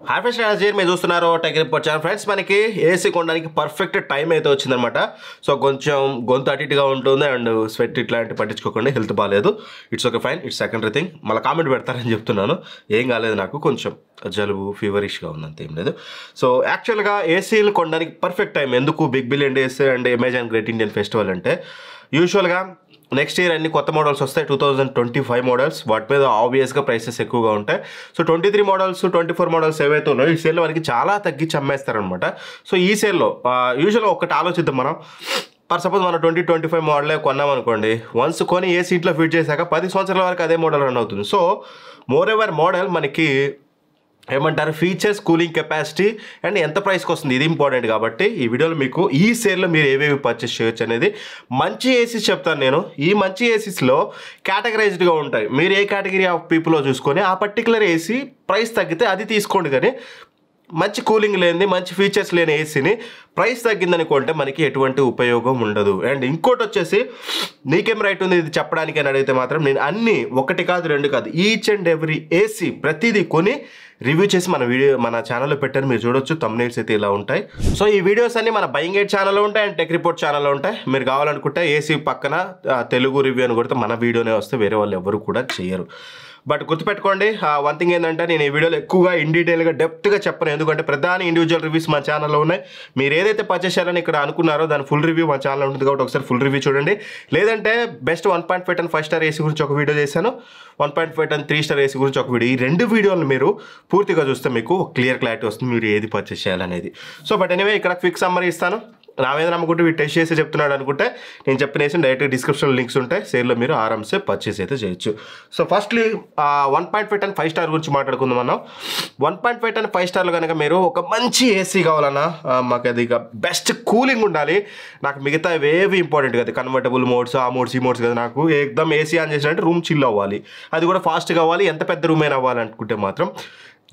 Hi friends, మీరు చూస్తున్నారు tech report channel. Friends, మనకి ఏసీ కొనడానికి పర్ఫెక్ట్ టైం అయితే వచ్చిందనమాట. సో కొంచెం గొంతు అటుగా ఉంటుంది అండ్ స్వెట్ ఇట్లాంటి పట్టించుకోకండి, హెల్త్ బాగాలేదు. It's okay, fine, it's secondary thing. మళ్ళీ కామెంట్ పెడతారని చెప్తున్నాను. ఏం కాలేదు, నాకు కొంచెం జలుబు ఫీవరిష్గా ఉందంత, ఏం లేదు. సో యాక్చువల్గా ఏసీలు కొనడానికి పర్ఫెక్ట్ టైం ఎందుకు big billion days and Amazon great Indian festival అంటే, యూజువల్గా నెక్స్ట్ ఇయర్ అన్ని కొత్త మోడల్స్ వస్తాయి. 2025 మోడల్స్, వాటి మీద ఆబ్వియస్గా ప్రైసెస్ ఎక్కువగా ఉంటాయి. సో 23 మోడల్స్ 24 మోడల్స్ ఏవైతే ఉన్నాయో ఈ సేల్లో మనకి చాలా తగ్గించి అమ్మేస్తారనమాట. సో ఈ సేల్లో యూజువల్గా ఒకటి ఆలోచిద్దాం మనం. ఫర్ సపోజ్ మనం 2025 మోడలే కొన్నాం అనుకోండి, వన్స్ కొని ఏ సీట్లో ఫిట్ చేశాక 10 సంవత్సరాల వరకు అదే మోడల్ రన్ అవుతుంది. సో మోర్ ఎవర్ మోడల్ మనకి ఏమంటారు, ఫీచర్స్, కూలింగ్ కెపాసిటీ అండ్ ఎంత ప్రైస్కి వస్తుంది, ఇది ఇంపార్టెంట్. కాబట్టి ఈ వీడియోలో మీకు ఈ సేల్లో మీరు ఏవేవి పర్చేస్ చేయొచ్చు అనేది మంచి ఏసీస్ చెప్తాను నేను. ఈ మంచి ఏసీస్లో కేటగరైజ్డ్గా ఉంటాయి. మీరు ఏ కేటగిరీ ఆఫ్ పీపుల్లో చూసుకొని ఆ పర్టికులర్ ఏసీ ప్రైస్ తగ్గితే అది తీసుకోండి. కానీ మంచి కూలింగ్ లేనిది, మంచి ఫీచర్స్ లేని ఏసీని ప్రైస్ తగ్గిందనుకుంటే మనకి ఎటువంటి ఉపయోగం ఉండదు. అండ్ ఇంకోటి వచ్చేసి, నీకేం రైట్ ఉంది ఇది చెప్పడానికి అని అడిగితే మాత్రం నేను అన్ని ఒకటి కాదు రెండు కాదు, ఈచ్ అండ్ ఎవ్రీ ఏసీ ప్రతిదీ కొని రివ్యూ చేసి మన ఛానల్లో పెట్టాను. మీరు చూడొచ్చు, థంబ్నెయిల్స్ అయితే ఇలా ఉంటాయి. సో ఈ వీడియోస్ అన్ని మన బయింగ్ ఎయిడ్ ఛానల్లో ఉంటాయి అండ్ టెక్ రిపోర్ట్ ఛానల్లో ఉంటాయి. మీరు కావాలనుకుంటే ఏసీ పక్కన తెలుగు రివ్యూ అని కొడితే మన వీడియోనే వస్తే వేరే వాళ్ళు ఎవరు కూడా చేయరు. బట్ గుర్తుపెట్టుకోండి, వన్ థింగ్ ఏంటంటే, నేను ఈ వీడియోలో ఎక్కువగా ఇన్ డీటెయిల్గా డెప్త్గా చెప్పను. ఎందుకంటే ప్రధాన ఇండివిజువల్ రివ్యూస్ మా ఛానల్లో ఉన్నాయి. మీరు ఏదైతే పర్చేస్ చేయాలని ఇక్కడ అనుకున్నారో దాని ఫుల్ రివ్యూ మా ఛానల్లో ఉంటుంది. కాబట్టి ఒకసారి ఫుల్ రివ్యూ చూడండి. లేదంటే బెస్ట్ 1.5 టన్ 5 స్టార్ ఏసీ గురించి ఒక వీడియో చేశాను, 1.5 టన్ 3 స్టార్ ఏసీ గురించి ఒక వీడియో. ఈ రెండు వీడియోలు మీరు పూర్తిగా చూస్తే మీకు క్లియర్ క్లారిటీ వస్తుంది మీరు ఏది పర్చేస్ చేయాలనేది. సో బట్ ఎనీవే, ఇక్కడ క్విక్ సమ్మరీ ఇస్తాను. నా మీద నమ్మకుంటే వీడు టెస్ట్ చేసి చెప్తున్నాడు అనుకుంటే నేను చెప్పిన వేసి డైరెక్ట్ డిస్క్రిప్షన్లో లింక్స్ ఉంటాయి. సేల్లో మీరు ఆరామ్సే పర్చేస్ అయితే చేయొచ్చు. సో ఫస్ట్లీ 1.5 టన్ 5 స్టార్ గురించి మాట్లాడుకుందాం మనం. 1.5 టన్ 5 స్టార్లో కనుక మీరు ఒక మంచి ఏసీ కావాలన్నా, మాకు అది ఇక బెస్ట్ కూలింగ్ ఉండాలి. నాకు మిగతా ఏవి ఇంపార్టెంట్ కదా, కన్వర్టబుల్ మోడ్స్, ఆ మోడ్స్, ఈ మోడ్స్ కదా. నాకు ఏకదమ్ ఏసీ ఆన్ చేసినట్టు రూమ్ చిల్ అవ్వాలి, అది కూడా ఫాస్ట్గా అవ్వాలి. ఎంత పెద్ద రూమ్ అయినా అవ్వాలి అనుకుంటే మాత్రం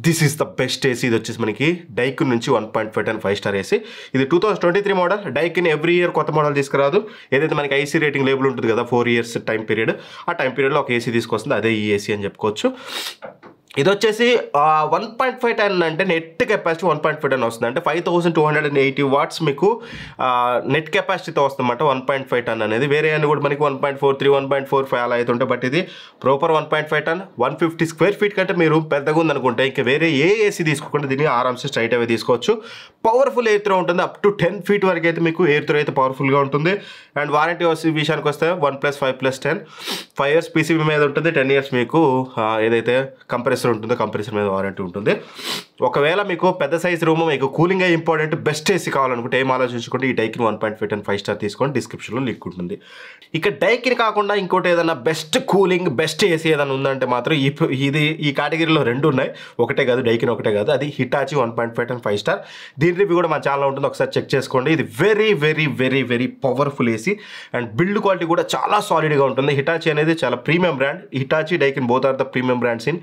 this is the best AC. ఇది వచ్చేసి మనకి డైకిన్ నుంచి 1.5 టన్ 5 స్టార్ ఏసీ. ఇది 2023 మోడల్. డైకిన్ ఎవ్రీ ఇయర్ కొత్త మోడల్ తీసుకురాదు. ఏదైతే మనకి ఐసీ రేటింగ్ లేబుల్ ఉంటుంది కదా, 4 ఇయర్స్ టైం పీరియడ్, ఆ టైం పీరియడ్లో ఒక ఏసీ తీసుకొస్తుంది. అదే ఈ ఏసీ అని చెప్పుకోవచ్చు. ఇది వచ్చేసి 1.5 టన్ అంటే నెట్ కెపాసిటీ 1.5 టన్ వస్తుంది. అంటే 5280 వాట్స్ మీకు నెట్ కెపాసిటీతో వస్తుందన్నమాట 1.5 టన్ అనేది. వేరే అన్ని కూడా మనకి 1.43, 1.45 అలా అయితే ఉంటాయి. బట్ ఇది ప్రాపర్ 1.5 టన్. 150 స్క్వేర్ ఫీట్ కంటే మీరు పెద్దగా ఉందనుకుంటే ఇంకా వేరే ఏ ఏసీ తీసుకోకుండా దీన్ని ఆరామ్సే స్ట్రైట్ అవే తీసుకోవచ్చు. పవర్ఫుల్ ఎయిర్ త్రో ఉంటుంది. అప్ టు 10 ఫీట్ వరకు అయితే మీకు ఎయిర్ త్రో అయితే పవర్ఫుల్గా ఉంటుంది. అండ్ వారంటీ విషయానికి వస్తే 1+5+10 5 ఇయర్స్ పీసీబీ మీద ఉంటుంది. 10 ఇయర్స్ మీకు ఏదైతే కంప్రెసర్ ఉంటుందో కంప్రెసర్ మీద వారంటీ ఉంటుంది. ఒకవేళ మీకు పెద్ద సైజ్ రూమ్, మీకు కూలింగ్ ఇంపార్టెంట్, బెస్ట్ ఏసీ కావాలనుకుంటే ఏం ఆలోచించుకుంటే ఈ డైకిన్ 1.5 టన్ 5 స్టార్ తీసుకోండి. డిస్క్రిప్షన్లో లింక్ ఉంటుంది. ఇక డైకిన్ కాకుండా ఇంకోటి ఏదైనా బెస్ట్ కూలింగ్, బెస్ట్ ఏసీ ఏదైనా ఉందంటే మాత్రం ఈ కేటగిరీలో రెండు ఉన్నాయి. ఒకటే కాదు, డైకిన్ ఒకటే కాదు, అది హిటాచి 1.5 టన్ 5 స్టార్. దీని రివ్యూ కూడా మా ఛానల్లో ఉంటుంది, ఒకసారి చెక్ చేసుకోండి. ఇది very very very very powerful AC and build quality కూడా చాలా సాలిడ్గా ఉంటుంది. హిటాచి అనేది చాలా premium brand. Hitachi, Daikin both are the premium brands in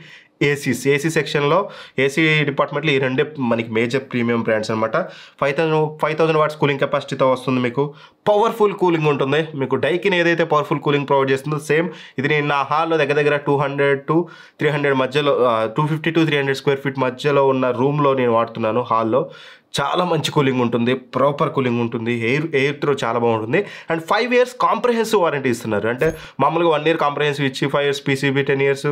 AC సెక్షన్లో, ఏసీ డిపార్ట్మెంట్లో ఈ రెండే మనకి మేజర్ ప్రీమియం బ్రాండ్స్ అనమాట. 5000 వాట్స్ కూలింగ్ కెపాసిటీతో వస్తుంది. మీకు పవర్ఫుల్ కూలింగ్ ఉంటుంది. మీకు డైకిన్ ఏదైతే పవర్ఫుల్ కూలింగ్ ప్రొవైడ్ చేస్తుందో సేమ్ ఇది నేను నా హాల్లో దగ్గర 200 to 300 మధ్యలో, 250 to 300 స్క్వేర్ ఫీట్ మధ్యలో ఉన్న రూమ్లో నేను వాడుతున్నాను. హాల్లో చాలా మంచి కూలింగ్ ఉంటుంది, ప్రాపర్ కూలింగ్ ఉంటుంది, ఎయిర్ త్రో చాలా బాగుంటుంది. అండ్ 5 ఇయర్స్ కాంప్రహెన్సివ్ వారంటీ ఇస్తున్నారు. అంటే మామూలుగా 1 ఇయర్ కాంప్రహెన్సివ్ ఇచ్చి 5 ఇయర్స్ పీసీబీ, 10 ఇయర్స్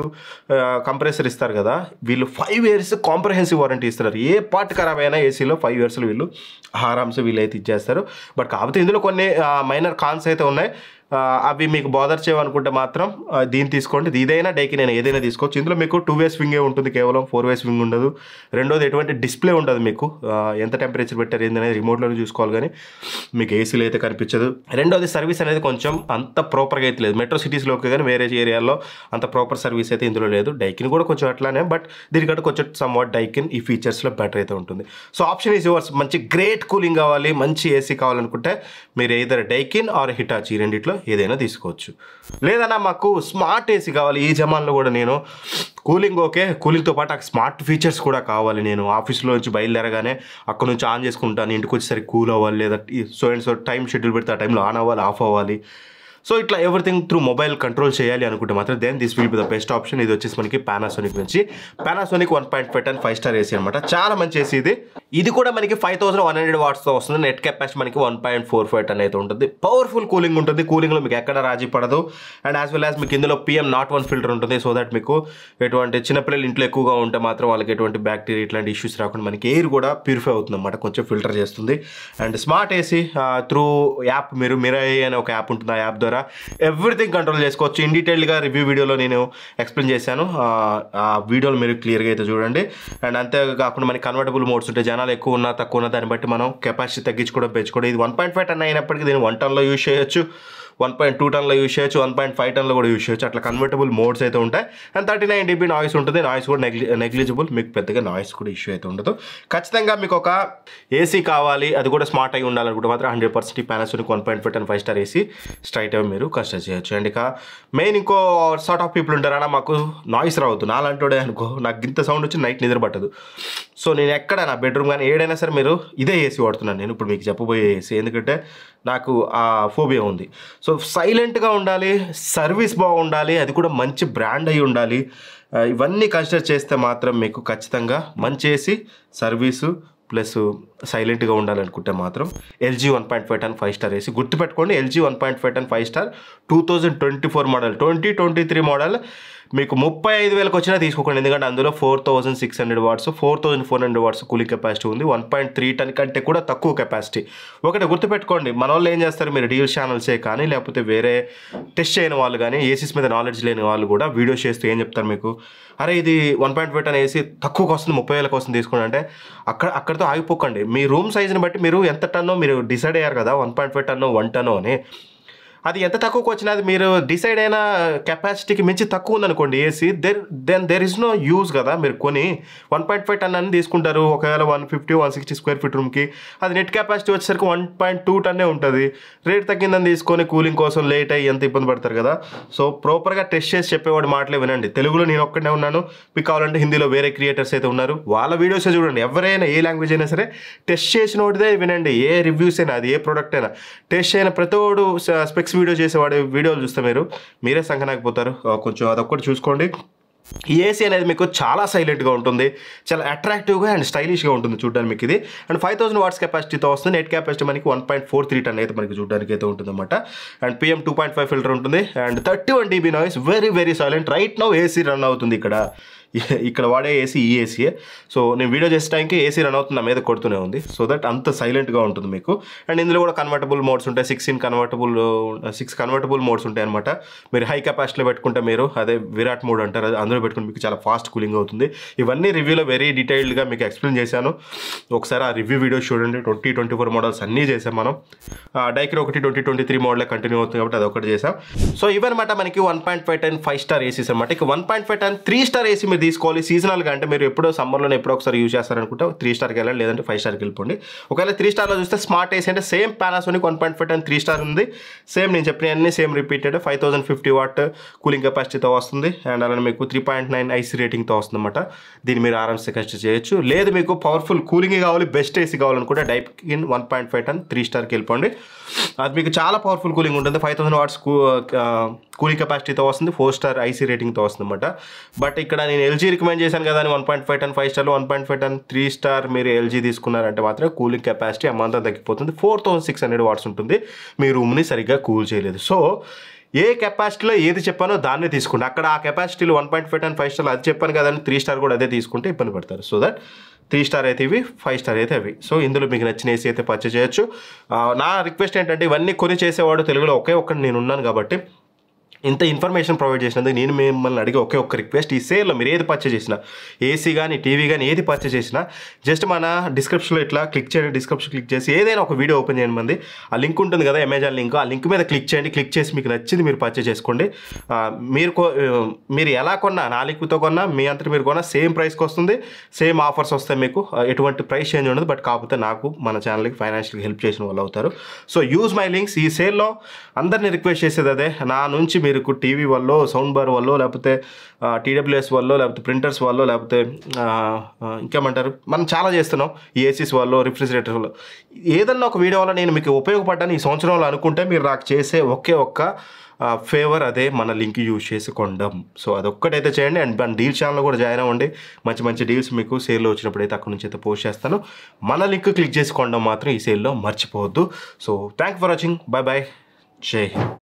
కంప్రెసర్ ఇస్తారు కదా, వీళ్ళు 5 ఇయర్స్ కాంప్రహెన్సివ్ వారంటీ ఇస్తున్నారు. ఏ పార్ట్ ఖరాబ్ అయినా ఏసీలో 5 ఇయర్స్లో వీళ్ళు ఆరామ్సే వీళ్ళైతే ఇచ్చేస్తారు. బట్ కాకపోతే ఇందులో కొన్ని మైనర్ కాన్స్ అయితే ఉన్నాయి. అవి మీకు బాదర్ చేయమనుకుంటే మాత్రం దీన్ని తీసుకోండి. ఇదైనా డైకిన్ అయినా ఏదైనా తీసుకోవచ్చు. ఇందులో మీకు 2 వే స్వింగే ఉంటుంది, కేవలం 4 వే స్వింగ్ ఉండదు. రెండోది ఎటువంటి డిస్ప్లే ఉండదు. మీకు ఎంత టెంపరేచర్ పెట్టారు ఏంటనేది రిమోట్లోనే చూసుకోవాలి, కానీ మీకు ఏసీలో అయితే కనిపించదు. రెండోది సర్వీస్ అనేది కొంచెం అంత ప్రాపర్గా అయితే లేదు. మెట్రో సిటీస్లో ఓకే, కానీ వేరే ఏరియాలో అంత ప్రాపర్ సర్వీస్ అయితే ఇందులో లేదు. డైకిన్ కూడా కొంచెం అట్లానే, బట్ దీనికంటే కొంచెం సమ్వాట్ డైకిన్ ఈ ఫీచర్స్లో బెటర్ అయితే ఉంటుంది. So option is yours. మంచి గ్రేట్ కూలింగ్ కావాలి, మంచి ఏసీ కావాలనుకుంటే మీరు ఏదర్ డైకిన్ ఆర్ హిటాచి రెండిట్లో ఏదైనా తీసుకోవచ్చు. లేదన్నా మాకు స్మార్ట్ ఏసీ కావాలి, ఈ జమాన్లో కూడా నేను కూలింగ్ ఓకే, కూలింగ్తో పాటు ఆ స్మార్ట్ ఫీచర్స్ కూడా కావాలి. నేను ఆఫీస్లో నుంచి బయలుదేరగానే అక్కడ నుంచి ఆన్ చేసుకుంటాను, ఇంటికి వచ్చేసరికి కూల్ అవ్వాలి, లేదా so and so time schedule పెడితే ఆ టైంలో ఆన్ అవ్వాలి, ఆఫ్ అవ్వాలి. సో ఇట్లా ఎవ్రీథింగ్ త్రూ మొబైల్ కంట్రోల్ చేయాలి అనుకుంటే మాత్రం then this will be the best option. ఇది వచ్చేసి మనకి పానాసోనిక్ నుంచి పానాసోనిక్ 1.5 టన్ 5 స్టార్ ఏసీ అనమాట. చాలా మంచి ఏసీ ఇది కూడా మనకి 5100 వాట్స్తో వస్తుంది. నెట్ కెపాసిటీ మనకి 1.45 టన్ అయితే ఉంటుంది. పవర్ఫుల్ కూలింగ్ ఉంటుంది. కూలింగ్లో మీకు ఎక్కడ రాజీ పడదు. అండ్ యాజ్ వెల్ యాజ్ మీకు ఇందులో PM01 ఫిల్టర్ ఉంటుంది. సో దట్ మీకు ఎటువంటి చిన్నపిల్లలు ఇంట్లో ఎక్కువగా ఉంటే మాత్రం వాళ్ళకి ఎటువంటి బ్యాక్టీరియా ఇట్లాంటి ఇష్యూస్ రాకుండా మనకి ఎయిర్ కూడా ప్యూరిఫై అవుతుంది అనమాట, కొంచెం ఫిల్టర్ చేస్తుంది. And smart AC through app మీరు మిరై అనే ఒక యాప్ ఉంటుంది. ఆ యాప్ ద్వారా ఎవ్రీథింగ్ కంట్రోల్ చేసుకోవచ్చు. ఇన్ డీటెయిల్గా రివ్యూ వీడియోలో నేను ఎక్స్ప్లెయిన్ చేశాను. ఆ వీడియోలు మీరు క్లియర్గా అయితే చూడండి. అండ్ అంతేకాకుండా మనకి కన్వర్టబుల్ మోడ్స్ ఉంటాయి. జనాలు ఎక్కువ ఉన్నా తక్కువ ఉన్నా దాన్ని బట్టి మనం కెపాసిటీ తగ్గించుకోవడం పెంచుకోవడం. ఇది 1.5 టన్ అయినప్పటికీ దీన్ని 1 టన్లో యూజ్ చేయొచ్చు, 1.2 టన్లో యూజ్ చేయొచ్చు, 1.5 టన్లో కూడా యూజ్ చేయొచ్చు. అట్లా కన్వర్టబుల్ మోడ్స్ అయితే ఉంటాయి. అండ్ 39 dB నాయిస్ ఉంటుంది. నాయిస్ కూడా నెగ్లిజిబుల్, మీకు పెద్దగా నాయిస్ కూడా ఇష్యూ అయితే ఉండదు. ఖచ్చితంగా మీకు ఒక ఏసీ కావాలి, అది కూడా స్మార్ట్ అయి ఉండాలనుకుంటే మాత్రం 100% Panasonic 1.5 ton 5 star AC straight అవి మీరు కన్సిడర్ చేయొచ్చు. అండ్ ఇక మెయిన్ ఇంకో సార్ట్ ఆఫ్ పీపుల్ ఉంటారా, మాకు నాయిస్ రావద్దు, నాలంటోడే అనుకో, నాకు ఇంత సౌండ్ వచ్చి నైట్ నిద్ర పట్టదు. సో నేను ఎక్కడ నా బెడ్రూమ్ కానీ ఏడైనా సరే మీరు ఇదే ఏసీ వాడుతున్నాను నేను ఇప్పుడు మీకు చెప్పబోయే ఏసీ. ఎందుకంటే నాకు ఆ ఫోబియా ఉంది. సో సైలెంట్గా ఉండాలి, సర్వీస్ బాగుండాలి, అది కూడా మంచి బ్రాండ్ అయి ఉండాలి. ఇవన్నీ కన్సిడర్ చేస్తే మాత్రం మీకు ఖచ్చితంగా మంచి ఏసీ, సర్వీసు ప్లస్ సైలెంట్గా ఉండాలనుకుంటే మాత్రం LG 1.5 టన్ 5 స్టార్ ఏసీ గుర్తుపెట్టుకోండి. LG 1.5 ton 5 star 2024 model, 2023 model మీకు 35,000కి వచ్చినా తీసుకోకండి. ఎందుకంటే అందులో 4600 వాట్స్ 4400 వాట్స్ కూలింగ్ కెపాసిటీ ఉంది. 1.3 టన్ కంటే కూడా తక్కువ కెపాసిటీ. ఒకటి గుర్తుపెట్టుకోండి, మన వాళ్ళు ఏం చేస్తారు, మీరు డీల్ ఛానల్సే కానీ లేకపోతే వేరే టెస్ట్ చేయని వాళ్ళు కానీ ఏసీస్ మీద నాలెడ్జ్ లేని వాళ్ళు కూడా వీడియోస్ చేస్తూ ఏం చెప్తారు మీకు, అరే ఇది 1.5 టన్ ఏసీ తక్కువకి వస్తుంది 30,000కి వస్తుంది తీసుకోండి అంటే అక్కడితో ఆగిపోకండి. మీ రూమ్ సైజుని బట్టి మీరు ఎంత టన్నో మీరు డిసైడ్ అయ్యారు కదా, 1.5 టన్నో 1 టన్నో అని. అది ఎంత తక్కువకి వచ్చినా అది మీరు డిసైడ్ అయిన కెపాసిటీకి మించి తక్కువ ఉందనుకోండి AC, there is no use కదా. మీరు కొని 1.5 టన్ అని తీసుకుంటారు, ఒకవేళ 150-160 స్క్వేర్ ఫీట్ రూమ్కి, అది నెట్ కెపాసిటీ వచ్చేసరికి 1.2 టన్నే ఉంటుంది. రేట్ తగ్గిందని తీసుకొని కూలింగ్ కోసం లేట్ అయ్యి ఎంత ఇబ్బంది పడతారు కదా. సో ప్రాపర్గా టెస్ట్ చేసి చెప్పేవాడు మాటలే వినండి. తెలుగులో నేను ఒక్కడే ఉన్నాను, మీకు కావాలంటే హిందీలో వేరే క్రియేటర్స్ అయితే ఉన్నారు, వాళ్ళ వీడియోసే చూడండి. ఎవరైనా ఏ లాంగ్వేజ్ అయినా సరే టెస్ట్ చేసిన వాటిదే వినండి. ఏ రివ్యూస్ అయినా, అది ఏ ప్రోడక్ట్ అయినా టెస్ట్ అయిన ప్రతోడు స్పెక్స్ వీడియో చేసేవాడు వీడియోలు చూస్తే మీరే సంకనాకపోతారు. కొంచెం అదొక్కటి చూసుకోండి. ఈ ఏసీ అనేది మీకు చాలా సైలెంట్గా ఉంటుంది, చాలా అట్రాక్టివ్గా అండ్ స్టైలిష్గా ఉంటుంది చూడడానికి మీకు ఇది. అండ్ 5000 వాట్స్ కెపాసిటీతో వస్తుంది. నెట్ కెపాసిటీ మనకి 1.43 టన్ అయితే మనకి చూడడానికి అయితే ఉంటుంది అనమాట. అండ్ PM2.5 ఫిల్టర్ ఉంటుంది. And 31 dB noise, very very silent. Right now AC run అవుతుంది ఇక్కడ వాడే ఏసీ ఈ ఏసీయే. సో నేను వీడియో చేసే టైంకి ఏసీ రన్ అవుతుంది, నా మీద కొడుతూనే ఉంది. సో దట్ అంత సైలెంట్గా ఉంటుంది మీకు. అండ్ ఇందులో కూడా కన్వర్టబుల్ మోడ్స్ ఉంటాయి. 6 కన్వర్టబుల్ మోడ్స్ ఉంటాయి అనమాట. మీరు హై కెపాసిటీలో పెట్టుకుంటే మీరు అదే విరాట్ మోడ్ అంటారు, అందులో పెట్టుకుంటే మీకు చాలా ఫాస్ట్ కూలింగ్ అవుతుంది. ఇవన్నీ రివ్యూలో వెరీ డీటెయిల్డ్గా మీకు ఎక్స్ప్లెయిన్ చేశాను. ఒకసారి ఆ రివ్యూ వీడియోస్ చూడండి. 2024 మోడల్స్ అన్నీ చేసాం మనం. డైక్రీ ఒకటి 2023 మోడలే కంటిన్యూ అవుతుంది కాబట్టి అదొకటి చేసాం. సో ఇవన్నమాట మనకి 1.5 టన్ 5 స్టార్ ఏసీస్ అనమాట. ఇక 1.5 టన్ 3 స్టార్ ఏసీ మీరు తీసుకోవాలి సీజనల్గా. అంటే మీరు ఎప్పుడో సమ్మర్లోనే ఎప్పుడో ఒకసారి యూజ్ చేస్తారనుకుంటే 3 స్టార్కి వెళ్ళండి, లేదంటే 5 స్టార్కి వెళ్ళిపోండి. ఒకవేళ 3 స్టార్లో చూస్తే స్మార్ట్ ఏసీ అంటే సేమ్ పానాసోనిక్ 1.5 టన్ 3 స్టార్ ఉంది. సేమ్ నేను చెప్పిన అన్ని సేమ్ రిపీటెడ్ 5050 వాట్ కూలింగ్ కెపాసిటీతో వస్తుంది. అండ్ అలానే మీకు 3.9 ఐసీ రేటింగ్తో వస్తుంది అనమాట. దీన్ని మీరు ఆరామ్సే కన్సిడర్ చేయొచ్చు. లేదు మీకు పవర్ఫుల్ కూలింగ్ కావాలి, బెస్ట్ ఏసీ కావాలనుకుంటే డైకిన్ 1.5 టన్ 3 స్టార్కి వెళ్ళిపోండి. అది మీకు చాలా పవర్ఫుల్ కూలింగ్ ఉంటుంది. 5000 వాట్స్ కూలింగ్ కెపాసిటీతో వస్తుంది, 4 స్టార్ ఐసీ రేటింగ్తో వస్తుంది అనమాట. బట్ ఇక్కడ నేను LG రికమెండ్ చేశాను కదా అని 1.5 టన్ 5 స్టార్లో 1.5 టన్ 3 స్టార్ మీరు LG తీసుకున్నారంటే మాత్రం కూలింగ్ కెపాసిటీ అమంతా తగ్గిపోతుంది. 4600 వాట్స్ ఉంటుంది. మీ రూమ్ని సరిగ్గా కూల్ చేయలేదు. సో ఏ కెపాసిటీలో ఏది చెప్పానో దాన్నే తీసుకోండి. అక్కడ ఆ కెపాసిటీలో 1.5 టన్ 5 స్టార్ అది చెప్పాను కదా అని 3 స్టార్ కూడా అదే తీసుకుంటే ఇబ్బంది పడతారు. సో దట్ 3 స్టార్ అయితే ఇవి, 5 స్టార్ అయితే అవి. సో ఇందులో మీకు నచ్చిన ఏసీ అయితే పర్చేజ్ చేయొచ్చు. నా రిక్వెస్ట్ ఏంటంటే ఇవన్నీ కొని చేసేవాడు తెలుగులో ఒకే ఒక్కటి నేను ఉన్నాను కాబట్టి ఇంత ఇన్ఫర్మేషన్ ప్రొవైడ్ చేసినందుకు నేను మిమ్మల్ని అడిగే ఒక్క రిక్వెస్ట్, ఈ సేల్లో మీరు ఏది పర్చేజ్ చేసినా, ఏసీ కానీ టీవీ కానీ ఏది పర్చేజ్ చేసినా జస్ట్ మన డిస్క్రిప్షన్లో ఇట్లా క్లిక్ చేయండి. డిస్క్రిప్షన్ క్లిక్ చేసి ఏదైనా ఒక వీడియో ఓపెన్ చేయండి. మంది ఆ లింక్ ఉంటుంది కదా, అమెజాన్ లింక్, ఆ లింక్ మీద క్లిక్ చేయండి. క్లిక్ చేసి మీకు నచ్చింది మీరు పర్చేజ్ చేసుకోండి. మీరు ఎలా కొన్నా, నా లింక్తో కొన్నా, మీ అంతా మీరు కొన్నా సేమ్ ప్రైస్కి వస్తుంది, సేమ్ ఆఫర్స్ వస్తాయి మీకు. ఎటువంటి ప్రైస్ చేంజ్ ఉండదు. బట్ కాకపోతే నాకు మన ఛానల్కి ఫైనాన్షియల్గా హెల్ప్ చేసిన వాళ్ళు అవుతారు. So use my links. ఈ సేల్లో అందరినీ రిక్వెస్ట్ చేసేది అదే, నా నుంచి మీరు మీకు టీవీ వల్ల, సౌండ్ బార్ వల్ల, లేకపోతే టీడబ్ల్యూఎస్ వల్ల, లేకపోతే ప్రింటర్స్ వల్ల, లేకపోతే ఇంకేమంటారు, మనం చాలా చేస్తున్నాం ఈ ఏసీస్ వల్ల, రిఫ్రిజిరేటర్ వల్ల. ఏదన్నా ఒక వీడియో వల్ల నేను మీకు ఉపయోగపడ్డాను ఈ సంవత్సరంలో అనుకుంటే మీరు నాకు చేసే ఒక్క ఫేవర్ అదే మన లింక్ యూజ్ చేసి కొనడం. సో అదొక్కటైతే చేయండి. అండ్ మన డీల్ ఛానల్ కూడా జాయిన్ అవ్వండి. మంచి మంచి డీల్స్ మీకు సేల్లో వచ్చినప్పుడు అయితే అక్కడ నుంచి అయితే పోస్ట్ చేస్తాను. మన లింక్ క్లిక్ చేసి కొనడం మాత్రం ఈ సేల్లో మర్చిపోవద్దు. So thank for watching. Bye bye. జై హింద్.